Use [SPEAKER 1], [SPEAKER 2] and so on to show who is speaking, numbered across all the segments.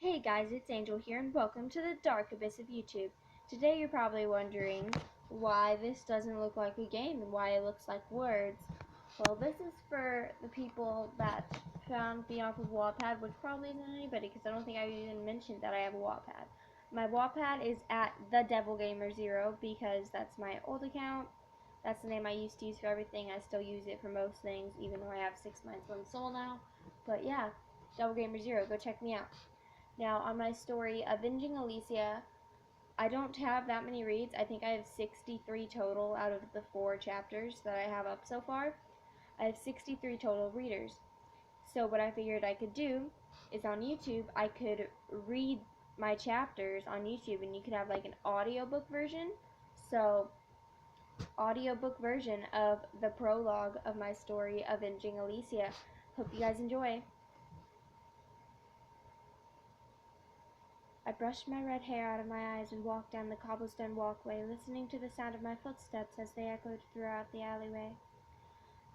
[SPEAKER 1] Hey guys, it's Angel here and welcome to the dark abyss of YouTube. Today you're probably wondering why this doesn't look like a game and why it looks like words. Well, this is for the people that found me off of Wattpad, which probably isn't anybody because I don't think I even mentioned that I have a Wattpad. My Wattpad is at TheDevilGamer0 because that's my old account. That's the name I used to use for everything. I still use it for most things, even though I have 6 months, 1 soul now. But yeah, DevilGamer0, go check me out. Now, on my story, Avenging Alesea, I don't have that many reads. I think I have 63 total out of the 4 chapters that I have up so far. I have 63 total readers. So what I figured I could do is on YouTube, I could read my chapters on YouTube, and you could have like an audiobook version. So, audiobook version of the prologue of my story, Avenging Alesea. Hope you guys enjoy. I brushed my red hair out of my eyes and walked down the cobblestone walkway, listening to the sound of my footsteps as they echoed throughout the alleyway.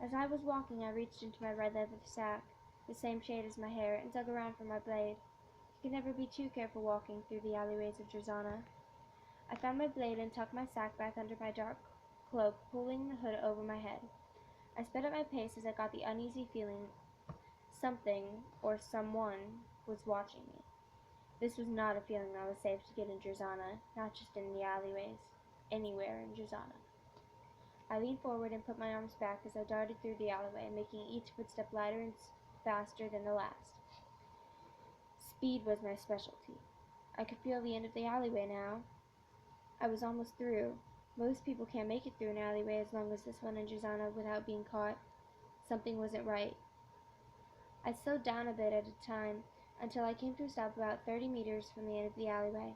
[SPEAKER 1] As I was walking, I reached into my red leather sack, the same shade as my hair, and dug around for my blade. You can never be too careful walking through the alleyways of Drazana. I found my blade and tucked my sack back under my dark cloak, pulling the hood over my head. I sped up my pace as I got the uneasy feeling something or someone was watching me. This was not a feeling that was safe to get in Drazana, not just in the alleyways, anywhere in Drazana. I leaned forward and put my arms back as I darted through the alleyway, making each footstep lighter and faster than the last. Speed was my specialty. I could feel the end of the alleyway now. I was almost through. Most people can't make it through an alleyway as long as this one in Drazana without being caught. Something wasn't right. I slowed down a bit at a time, until I came to a stop about 30 meters from the end of the alleyway.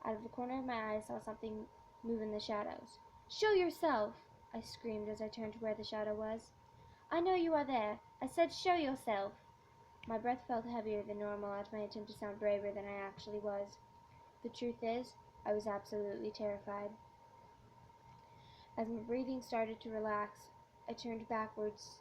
[SPEAKER 1] Out of the corner of my eye, I saw something move in the shadows. "Show yourself!" I screamed as I turned to where the shadow was. "I know you are there. I said show yourself!" My breath felt heavier than normal as my attempt to sound braver than I actually was. The truth is, I was absolutely terrified. As my breathing started to relax, I turned backwards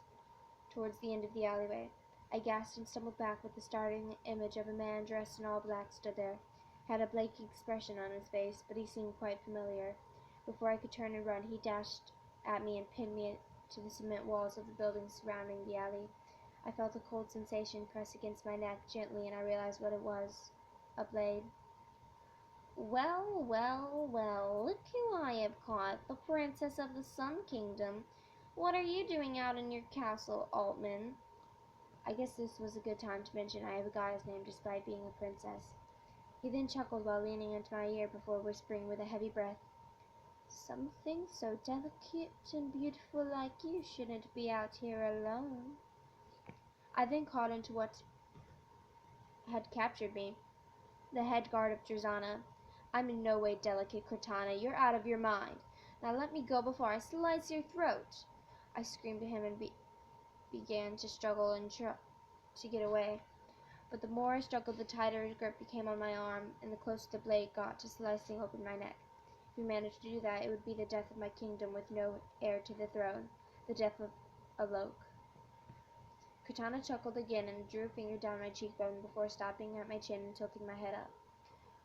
[SPEAKER 1] towards the end of the alleyway. I gasped and stumbled back with the startling image of a man dressed in all black stood there. He had a blank expression on his face, but he seemed quite familiar. Before I could turn and run, he dashed at me and pinned me to the cement walls of the buildings surrounding the alley. I felt a cold sensation press against my neck gently, and I realized what it was. A blade. "Well, well, well, look who I have caught, the Princess of the Sun Kingdom. What are you doing out in your castle, Altman?" I guess this was a good time to mention I have a guy's name despite being a princess. He then chuckled while leaning into my ear before whispering with a heavy breath, "Something so delicate and beautiful like you shouldn't be out here alone." I then caught into what had captured me, the head guard of Drazana. "I'm in no way delicate, Cortana. You're out of your mind. Now let me go before I slice your throat." I screamed at him and began to struggle and to get away. But the more I struggled, the tighter his grip became on my arm, and the closer the blade got to slicing open my neck. If he managed to do that, it would be the death of my kingdom with no heir to the throne, the death of Alok. Cortana chuckled again and drew a finger down my cheekbone before stopping at my chin and tilting my head up.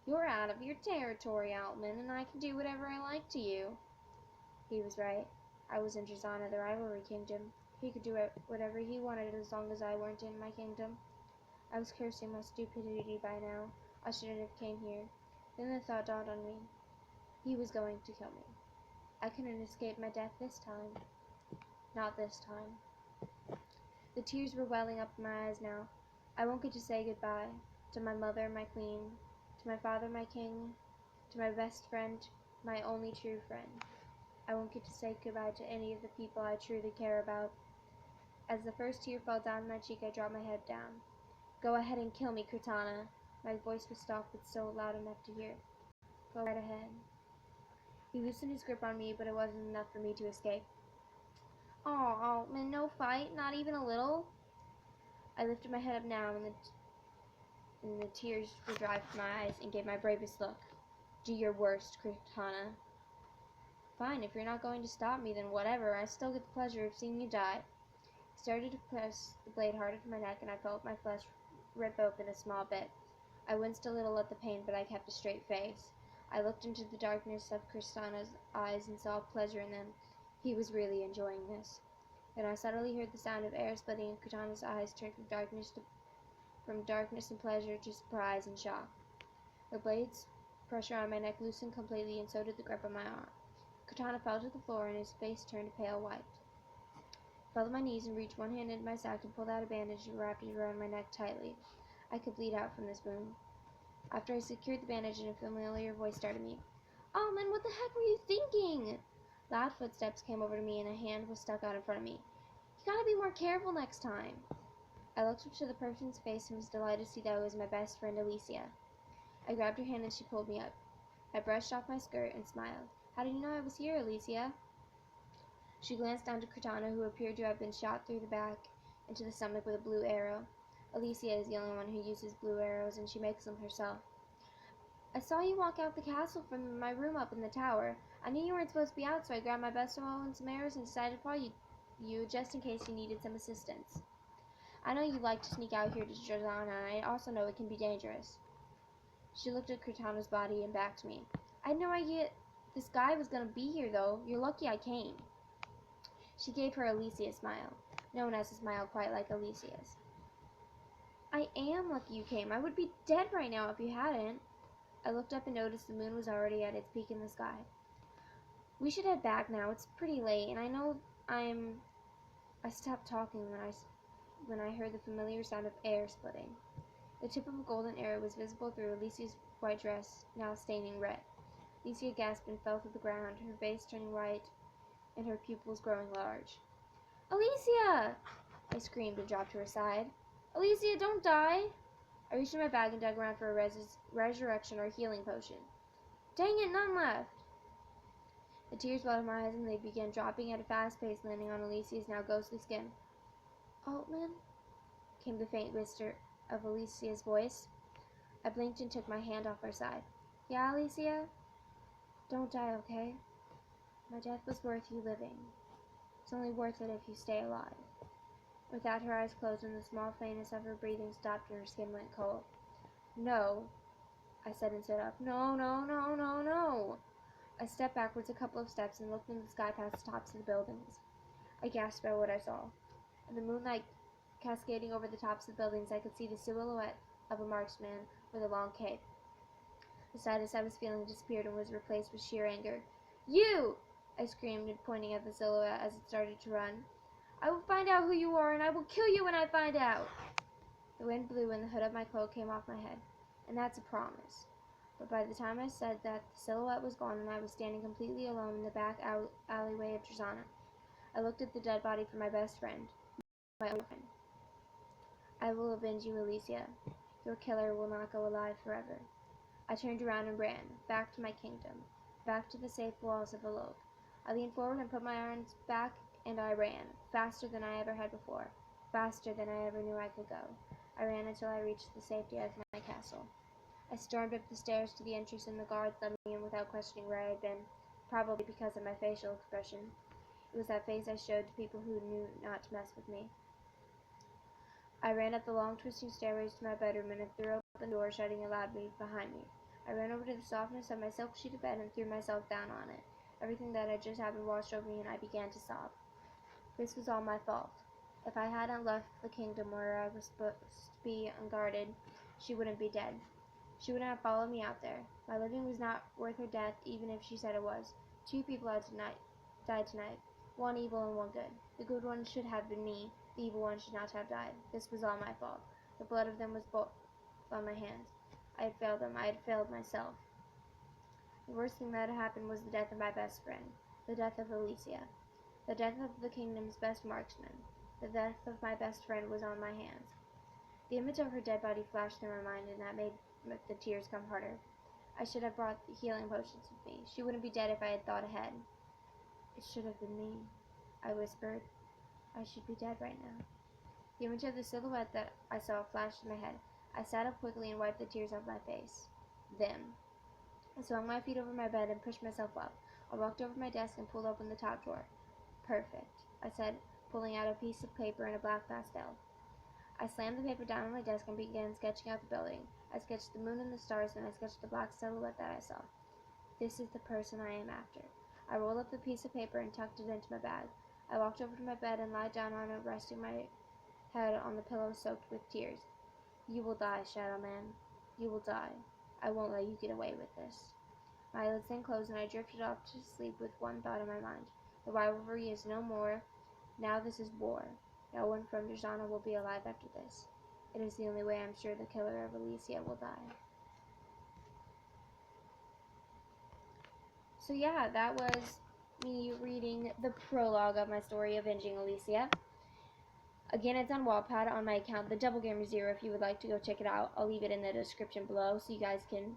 [SPEAKER 1] "You're out of your territory, Altman, and I can do whatever I like to you." He was right. I was in Drazana, the rivalry kingdom. He could do whatever he wanted as long as I weren't in my kingdom. I was cursing my stupidity by now. I shouldn't have came here. Then the thought dawned on me. He was going to kill me. I couldn't escape my death this time. Not this time. The tears were welling up in my eyes now. I won't get to say goodbye to my mother, my queen, to my father, my king, to my best friend, my only true friend. I won't get to say goodbye to any of the people I truly care about. As the first tear fell down my cheek, I dropped my head down. "Go ahead and kill me, Cortana." My voice was soft but still loud enough to hear. "Go right ahead." He loosened his grip on me, but it wasn't enough for me to escape. "Aw, Altman, no fight? Not even a little?" I lifted my head up now, and the tears were dry from my eyes, and gave my bravest look. "Do your worst, Cortana." "Fine, if you're not going to stop me, then whatever. I still get the pleasure of seeing you die." He started to press the blade harder to my neck, and I felt my flesh rip open a small bit. I winced a little at the pain, but I kept a straight face. I looked into the darkness of Kristana's eyes and saw pleasure in them. He was really enjoying this. Then I suddenly heard the sound of air splitting, and Kristana's eyes turned from darkness and pleasure to surprise and shock. The blade's pressure on my neck loosened completely, and so did the grip on my arm. Kristana fell to the floor, and his face turned pale white. I fell to my knees and reached one hand into my sack and pulled out a bandage and wrapped it around my neck tightly. I could bleed out from this wound. After I secured the bandage, a familiar voice started me. "Almond, what the heck were you thinking?" Loud footsteps came over to me, and a hand was stuck out in front of me. "You gotta be more careful next time." I looked up to the person's face and was delighted to see that it was my best friend, Alesea. I grabbed her hand and she pulled me up. I brushed off my skirt and smiled. "How did you know I was here, Alesea?" She glanced down to Kristana, who appeared to have been shot through the back into the stomach with a blue arrow. Alesea is the only one who uses blue arrows, and she makes them herself. "I saw you walk out the castle from my room up in the tower. I knew you weren't supposed to be out, so I grabbed my best bow and some arrows and decided to follow you just in case you needed some assistance. I know you like to sneak out here to Jordana, and I also know it can be dangerous." She looked at Kristana's body and back to me. "I had no idea this guy was going to be here, though. You're lucky I came." She gave her Alesea smile. No one has a smile quite like Alesea's. "I am lucky you came. I would be dead right now if you hadn't." I looked up and noticed the moon was already at its peak in the sky. "We should head back now. It's pretty late, and I know I stopped talking when I heard the familiar sound of air splitting. The tip of a golden arrow was visible through Alesea's white dress, now staining red. Alesea gasped and fell to the ground, her face turning white and her pupils growing large. "Alesea!" I screamed and dropped to her side. "Alesea, don't die!" I reached in my bag and dug around for a resurrection or healing potion. "Dang it, none left!" The tears welled in my eyes and they began dropping at a fast pace, landing on Alesea's now ghostly skin. "Altman?" came the faint whisper of Alesea's voice. I blinked and took my hand off her side. "Yeah, Alesea? Don't die, okay? My death was worth you living. It's only worth it if you stay alive." With that, her eyes closed and the small faintness of her breathing stopped and her skin went cold. "No," I said and stood up. "No, no, no, no, no." I stepped backwards a couple of steps and looked into the sky past the tops of the buildings. I gasped at what I saw. In the moonlight cascading over the tops of the buildings, I could see the silhouette of a marksman with a long cape. The sadness I was feeling disappeared and was replaced with sheer anger. "You!" I screamed, pointing at the silhouette as it started to run. "I will find out who you are, and I will kill you when I find out." The wind blew and the hood of my cloak came off my head, and that's a promise. But by the time I said that, the silhouette was gone and I was standing completely alone in the back alleyway of Jordana. I looked at the dead body for my best friend, my only friend. "I will avenge you, Alesea. Your killer will not go alive forever." I turned around and ran, back to my kingdom, back to the safe walls of Prolouge. I leaned forward and put my arms back, and I ran, faster than I ever had before, faster than I ever knew I could go. I ran until I reached the safety of my castle. I stormed up the stairs to the entrance, and the guards let me in without questioning where I had been, probably because of my facial expression. It was that face I showed to people who knew not to mess with me. I ran up the long, twisting stairways to my bedroom and threw open the door, shutting it loudly behind me. I ran over to the softness of my silk sheeted bed and threw myself down on it. Everything that had just happened washed over me, and I began to sob. This was all my fault. If I hadn't left the kingdom where I was supposed to be unguarded, she wouldn't be dead. She wouldn't have followed me out there. My living was not worth her death, even if she said it was. 2 people had died tonight. 1 evil and 1 good. The good one should have been me. The evil one should not have died. This was all my fault. The blood of them was both on my hands. I had failed them. I had failed myself. The worst thing that had happened was the death of my best friend. The death of Alesea. The death of the kingdom's best marksman. The death of my best friend was on my hands. The image of her dead body flashed through my mind, and that made the tears come harder. I should have brought the healing potions with me. She wouldn't be dead if I had thought ahead. It should have been me, I whispered. I should be dead right now. The image of the silhouette that I saw flashed in my head. I sat up quickly and wiped the tears off my face. Them. I swung my feet over my bed and pushed myself up. I walked over to my desk and pulled open the top drawer. Perfect, I said, pulling out a piece of paper and a black pastel. I slammed the paper down on my desk and began sketching out the building. I sketched the moon and the stars, and I sketched the black silhouette that I saw. This is the person I am after. I rolled up the piece of paper and tucked it into my bag. I walked over to my bed and lied down on it, resting my head on the pillow soaked with tears. You will die, Shadow Man. You will die. I won't let you get away with this. My eyelids then closed, and I drifted off to sleep with one thought in my mind. The rivalry is no more. Now this is war. No one from Dejana will be alive after this. It is the only way I'm sure the killer of Alesea will die. So yeah, that was me reading the prologue of my story, Avenging Alesea. Again, it's on Wattpad on my account, The Double Gamer Zero, if you would like to go check it out. I'll leave it in the description below so you guys can,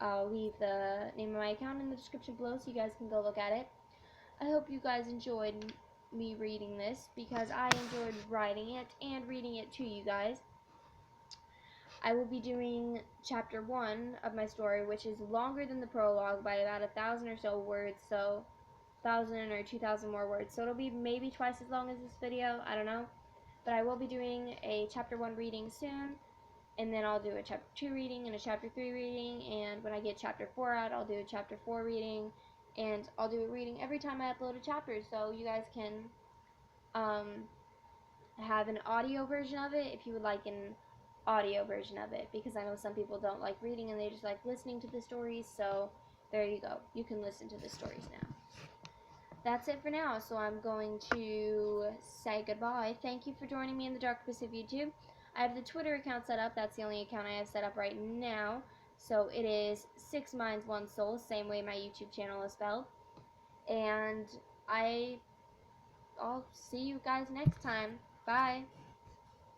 [SPEAKER 1] I'll leave the name of my account in the description below so you guys can go look at it. I hope you guys enjoyed me reading this because I enjoyed writing it and reading it to you guys. I will be doing chapter 1 of my story, which is longer than the prologue by about 1,000 or so words, so 1,000 or 2,000 more words. So it'll be maybe twice as long as this video, I don't know. But I will be doing a chapter 1 reading soon, and then I'll do a chapter 2 reading and a chapter 3 reading, and when I get chapter 4 out, I'll do a chapter 4 reading, and I'll do a reading every time I upload a chapter, so you guys can have an audio version of it if you would like an audio version of it, because I know some people don't like reading and they just like listening to the stories, so there you go. You can listen to the stories now. That's it for now, so I'm going to say goodbye. Thank you for joining me in the Dark Abyss of YouTube. I have the Twitter account set up. That's the only account I have set up right now. So it is 6 Minds, 1 Soul, same way my YouTube channel is spelled. And I'll see you guys next time. Bye.